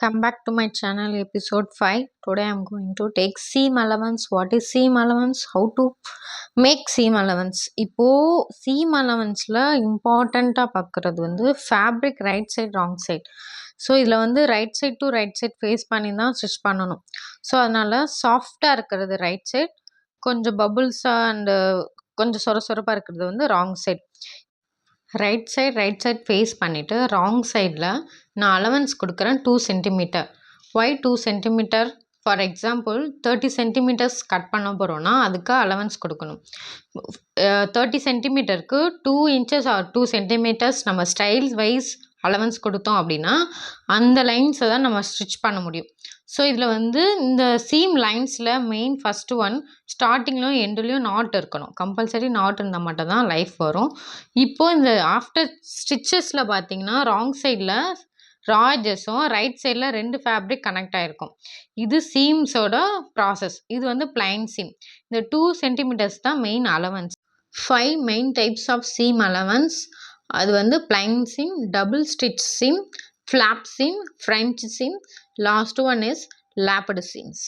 Come back to my channel episode 5. Today I'm going to take seam allowance. What is seam allowance? How to make seam allowance. இப்போ seam allowanceல இம்பார்ட்டண்ட்டாக பார்க்குறது வந்து fabric right side wrong side. So இதில் வந்து right side to right side face பண்ணி தான் stitch பண்ணணும். So அதனால் சாஃப்டாக இருக்கிறது ரைட் சைட், கொஞ்சம் பபுள்ஸாக அண்டு கொஞ்சம் சொரப்பாக இருக்கிறது வந்து wrong side. Right side face பண்ணிவிட்டு ராங் சைடில் நான் அலவன்ஸ் கொடுக்குறேன் 2 centimetre. Why 2 centimetre? For example 30 centimetres cut பண்ண போகிறோன்னா அதுக்கு அலவன்ஸ் கொடுக்கணும். 30 சென்டிமீட்டருக்கு 2 இன்ச்சஸ் ஆர் 2 சென்டிமீட்டர்ஸ் நம்ம ஸ்டைல் வைஸ் அலவன்ஸ் கொடுத்தோம் அப்படின்னா அந்த லைன்ஸை தான் நம்ம ஸ்டிச் பண்ண முடியும். ஸோ இதில் வந்து இந்த சீம் லைன்ஸில் மெயின் ஃபஸ்ட்டு ஒன் ஸ்டார்டிங்லையும் எண்டுலேயும் நாட் இருக்கணும். கம்பல்சரி நாட் இருந்தால் மட்டும் தான் லைஃப் வரும். இப்போது இந்த ஆஃப்டர் ஸ்டிச்சஸில் பார்த்தீங்கன்னா ராங் சைடில் ரா எட்ஜஸும் ரைட் சைடில் 2 ஃபேப்ரிக் கனெக்ட் ஆகிருக்கும். இது சீம்ஸோட ப்ராசஸ். இது வந்து பிளைன் சீம். இந்த 2 சென்டிமீட்டர்ஸ் தான் main allowance. 5 main types of seam allowance. அது வந்து plain seam, double stitch seam, flap seam, French seam, last one is lapped seems.